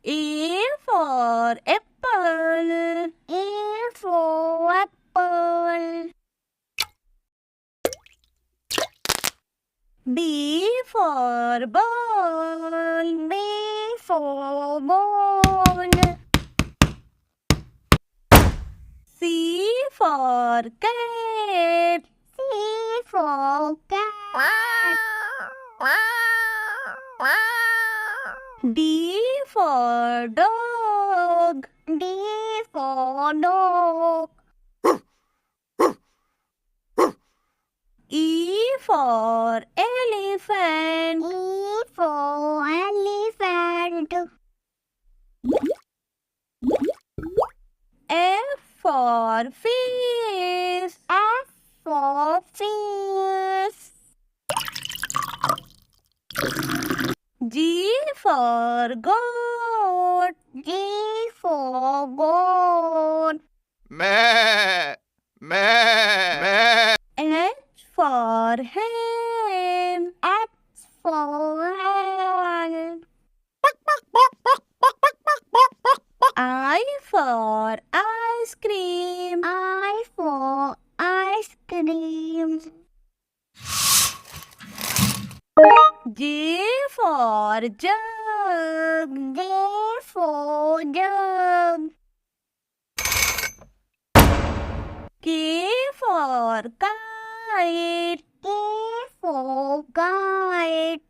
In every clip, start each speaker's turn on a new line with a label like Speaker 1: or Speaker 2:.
Speaker 1: A for apple.
Speaker 2: A for apple.
Speaker 1: B for ball.
Speaker 2: B for ball.
Speaker 1: C for cat.
Speaker 2: C for cat.
Speaker 1: D for dog.
Speaker 2: D for dog.
Speaker 1: E for elephant.
Speaker 2: E for elephant.
Speaker 1: F for fish.
Speaker 2: F for fish.
Speaker 1: G for goat.
Speaker 2: G for goat.
Speaker 3: Meh, meh, meh.
Speaker 1: H for hen.
Speaker 2: H for hen.
Speaker 1: I for ice cream.
Speaker 2: I for ice cream.
Speaker 1: J for jug.
Speaker 2: J for jug.
Speaker 1: K for kite.
Speaker 2: K for kite.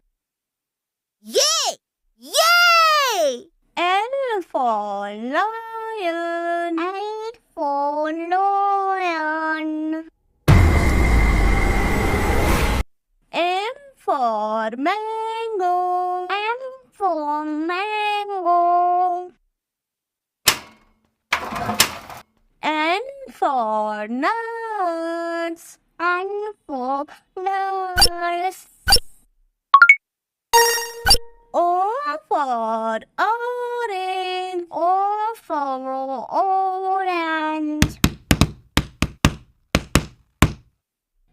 Speaker 4: Yay! Yay!
Speaker 1: L for lion.
Speaker 2: L for lion.
Speaker 1: M for mango.
Speaker 2: M for mango.
Speaker 1: N for nuts.
Speaker 2: N for nuts.
Speaker 1: O for orange.
Speaker 2: O for orange.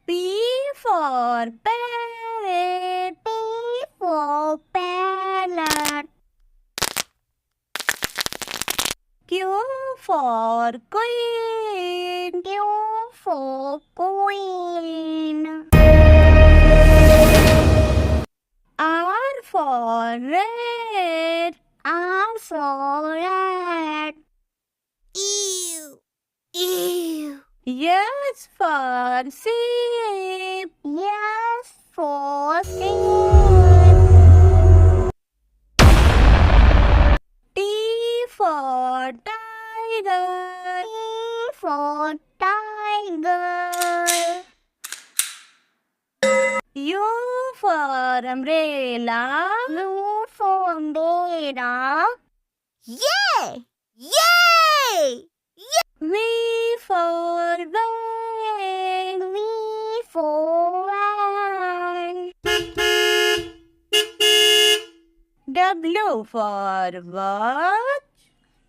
Speaker 1: P for parrot.
Speaker 2: P for parrot.
Speaker 1: Q for queen.
Speaker 2: Q for queen.
Speaker 1: R for red.
Speaker 2: R for red.
Speaker 4: Ew! Ew!
Speaker 1: S for sheep.
Speaker 2: Yes for sheep.
Speaker 1: T for tiger.
Speaker 2: T for tiger.
Speaker 1: U for umbrella.
Speaker 2: U for umbrella.
Speaker 4: Yay! Yay!
Speaker 1: V for van.
Speaker 2: V for van.
Speaker 1: W for watch.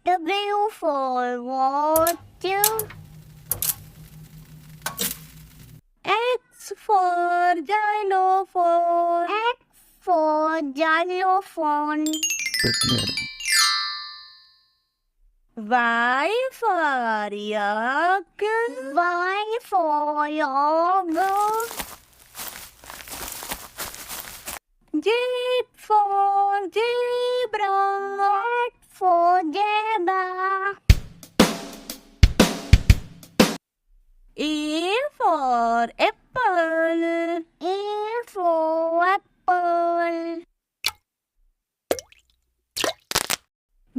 Speaker 2: W for watch.
Speaker 1: X for xylophone.
Speaker 2: X for xylophone.
Speaker 1: Y for yak.
Speaker 2: Y for yogurt.
Speaker 1: Z for zebra.
Speaker 2: Z for zebra.
Speaker 1: A for apple.
Speaker 2: A for apple.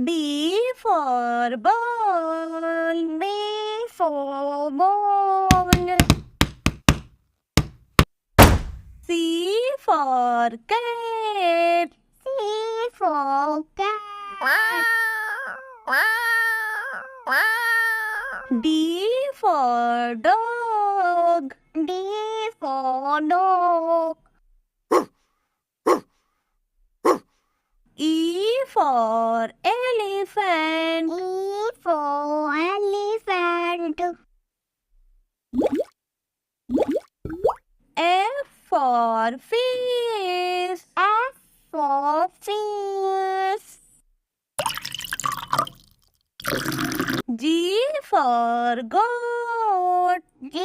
Speaker 1: B for ball.
Speaker 2: B for ball.
Speaker 1: C for cat.
Speaker 2: C for cat.
Speaker 1: D for dog.
Speaker 2: D for dog.
Speaker 1: E for elephant.
Speaker 2: E for elephant.
Speaker 1: F for fish.
Speaker 2: F for fish.
Speaker 1: G for goat.
Speaker 2: G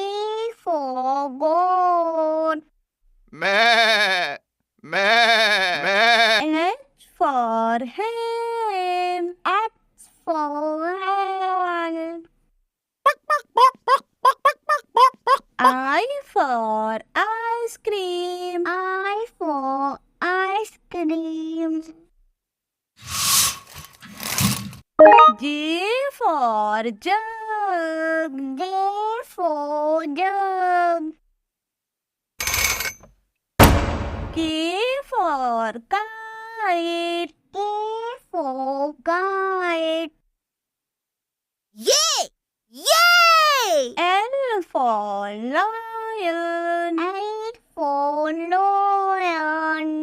Speaker 2: for goat.
Speaker 3: Meh. Meh. Meh.
Speaker 1: H for hen.
Speaker 2: X for hen.
Speaker 1: I for ice cream.
Speaker 2: I for ice cream.
Speaker 1: J for jug.
Speaker 2: J for jug.
Speaker 1: K for kite.
Speaker 2: K for kite.
Speaker 4: Yay! Yay!
Speaker 1: L for lion.
Speaker 2: L for lion.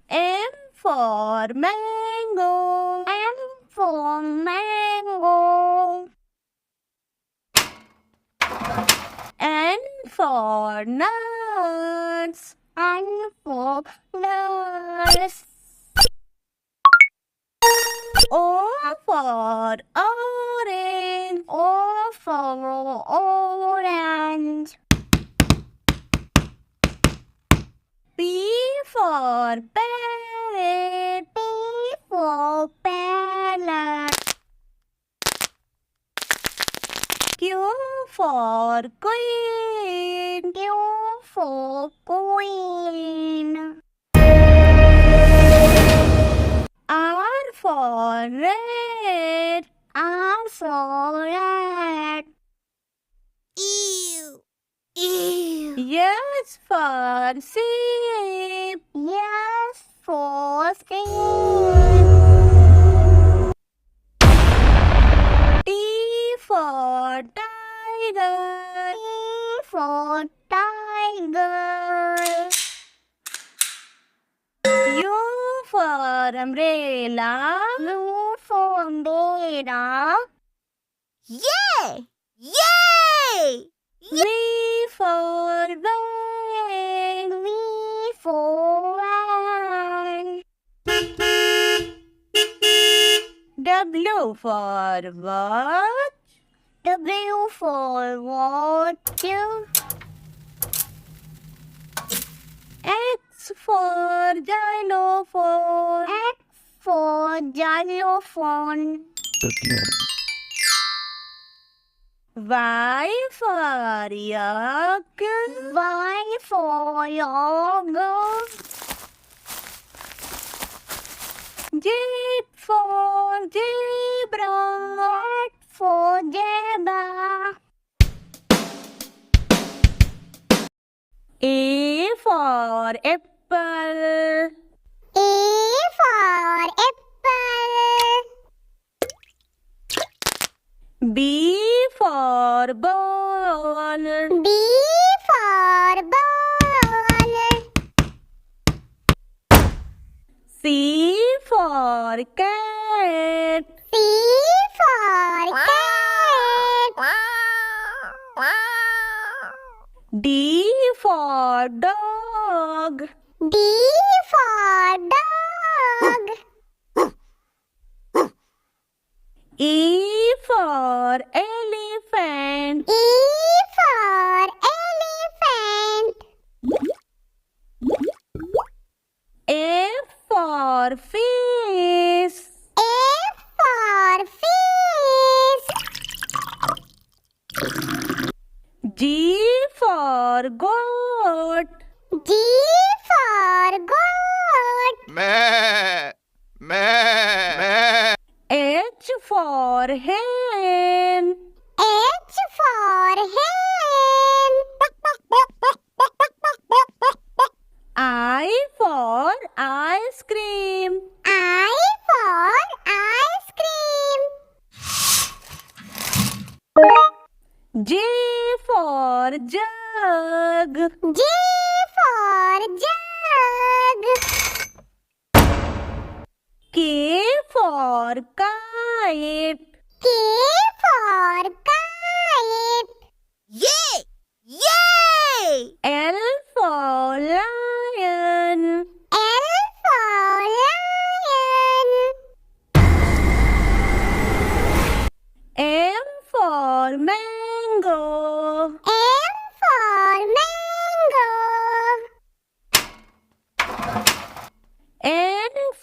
Speaker 1: M for mango.
Speaker 2: M for mango.
Speaker 1: N for nuts.
Speaker 2: N for nuts.
Speaker 1: O for orange.
Speaker 2: O for orange.
Speaker 1: P for parrot.
Speaker 2: P for parrot.
Speaker 1: Q for queen.
Speaker 2: Q for queen.
Speaker 1: R for red.
Speaker 2: R for red.
Speaker 4: Ew! Ew!
Speaker 1: S for sheep.
Speaker 2: Yes for sheep.
Speaker 1: T for tiger.
Speaker 2: T for tiger.
Speaker 1: U for umbrella.
Speaker 2: U for umbrella.
Speaker 4: Yay! Yay!
Speaker 1: V for van.
Speaker 2: V for van.
Speaker 1: W for watch.
Speaker 2: W for watch.
Speaker 1: X for xylophone.
Speaker 2: X for xylophone.
Speaker 1: Y for yak.
Speaker 2: Y for yogurt.
Speaker 1: Z for zebra.
Speaker 2: Z for zebra.
Speaker 1: A for apple.
Speaker 2: A for apple.
Speaker 1: B for ball.
Speaker 2: B for ball.
Speaker 1: C for cat.
Speaker 2: C for cat.
Speaker 1: D for dog.
Speaker 2: D for dog.
Speaker 1: E for elephant.
Speaker 2: E for elephant.
Speaker 1: F for fish.
Speaker 2: F for fish.
Speaker 1: G for goat.
Speaker 2: G for goat.
Speaker 3: Meh. Meh. Meh.
Speaker 1: H for hen.
Speaker 2: H for hen.
Speaker 1: I for ice cream.
Speaker 2: I for ice cream.
Speaker 1: J for jug.
Speaker 2: J for jug.
Speaker 1: K for kite.
Speaker 2: K for kite.
Speaker 4: Yay! Yay!
Speaker 1: L for lion.
Speaker 2: L for lion.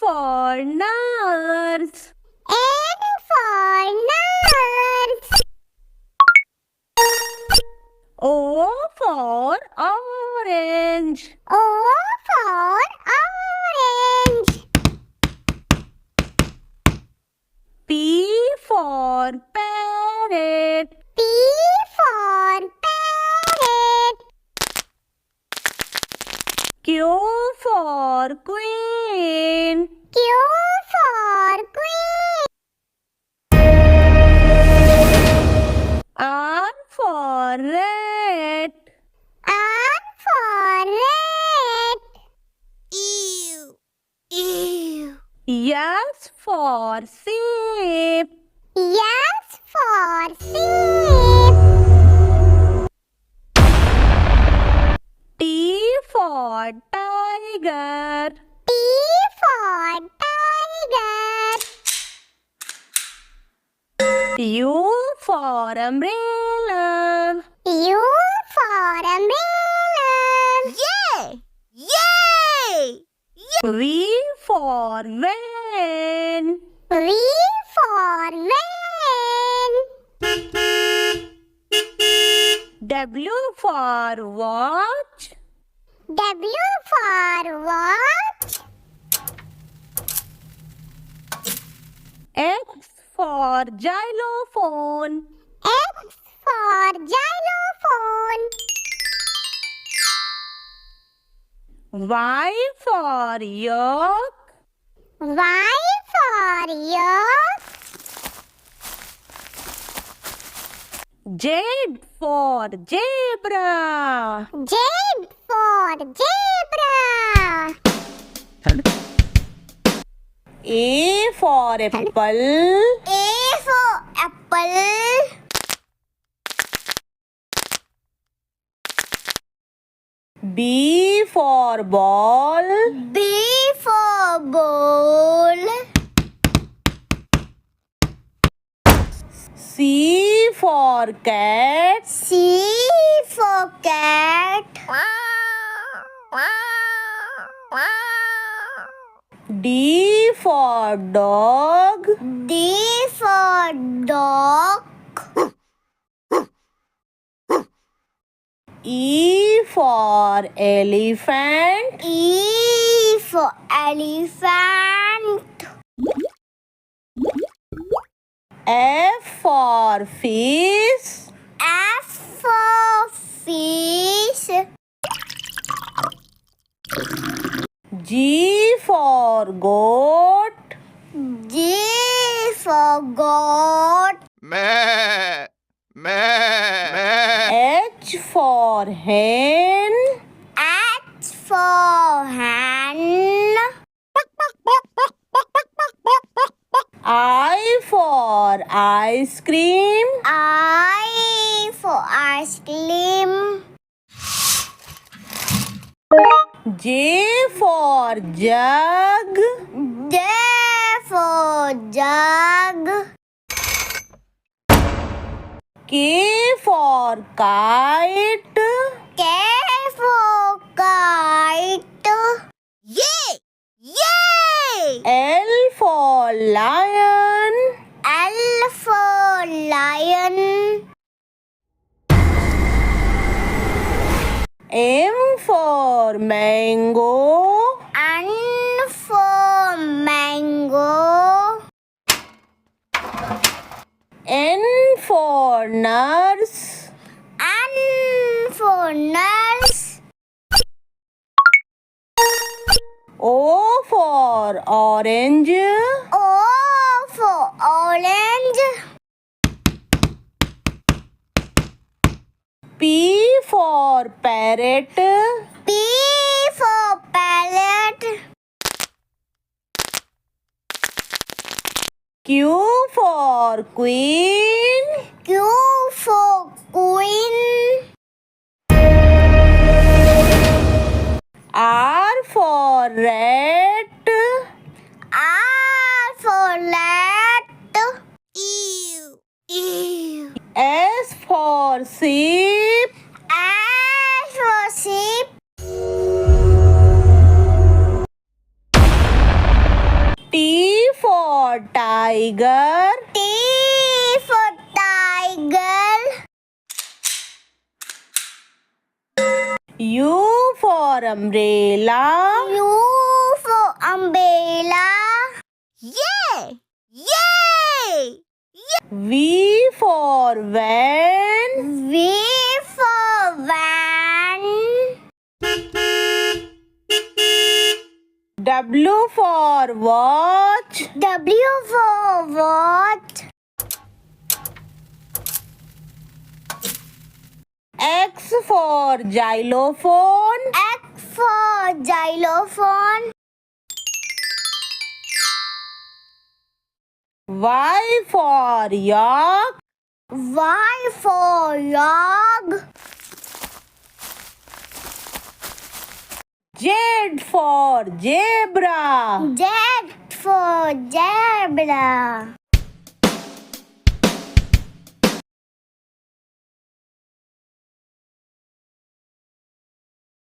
Speaker 1: for nurse.
Speaker 2: N for nurse.
Speaker 1: O for orange.
Speaker 2: O for orange.
Speaker 1: P for parrot.
Speaker 2: P for parrot.
Speaker 1: Q for queen.
Speaker 2: Q for queen.
Speaker 1: R for rat.
Speaker 2: R for rat.
Speaker 4: Ew. Ew.
Speaker 1: S for sheep.
Speaker 2: S for sheep.
Speaker 1: T for tiger.
Speaker 2: T for tiger.
Speaker 1: U for umbrella.
Speaker 2: U for umbrella.
Speaker 4: Yay! Yay!
Speaker 1: V for van.
Speaker 2: V for van.
Speaker 1: W for watch.
Speaker 2: W for watch.
Speaker 1: X for xylophone.
Speaker 2: X for xylophone.
Speaker 1: Y for yak.
Speaker 2: Y for yak.
Speaker 1: Z for zebra.
Speaker 2: Z for zebra.
Speaker 1: A for apple.
Speaker 4: A for apple.
Speaker 1: B for ball.
Speaker 4: B for ball.
Speaker 1: C for cat.
Speaker 4: C for cat.
Speaker 1: D for dog.
Speaker 4: D for dog.
Speaker 1: E for elephant.
Speaker 4: E for elephant.
Speaker 1: F for fish.
Speaker 4: F for fish.
Speaker 1: G for goat.
Speaker 4: G for goat.
Speaker 3: meh, meh,
Speaker 1: H for hen.
Speaker 4: H for hen.
Speaker 1: I for ice cream.
Speaker 4: I for ice cream.
Speaker 1: J for jug.
Speaker 4: J for jug.
Speaker 1: K for kite.
Speaker 4: K for kite. Yay! Yay!
Speaker 1: L for lion.
Speaker 4: L for lion.
Speaker 1: M for mango.
Speaker 4: N for mango.
Speaker 1: N for nurse.
Speaker 4: N for nurse.
Speaker 1: O for orange.
Speaker 4: O for orange.
Speaker 1: P for parrot.
Speaker 4: P for parrot.
Speaker 1: Q for queen.
Speaker 4: Q for queen.
Speaker 1: R for rat.
Speaker 4: R for rat. Ew. Ew.
Speaker 1: S for sheep.
Speaker 4: S for sheep.
Speaker 1: T for tiger.
Speaker 4: T for tiger.
Speaker 1: U for umbrella.
Speaker 4: U for umbrella. Yay! Yay!
Speaker 1: V for van.
Speaker 4: V for van.
Speaker 1: W for watch.
Speaker 4: W for watch.
Speaker 1: X for xylophone.
Speaker 4: X for xylophone.
Speaker 1: Y for yak.
Speaker 4: Y for yak.
Speaker 1: Z for zebra.
Speaker 4: Z for zebra.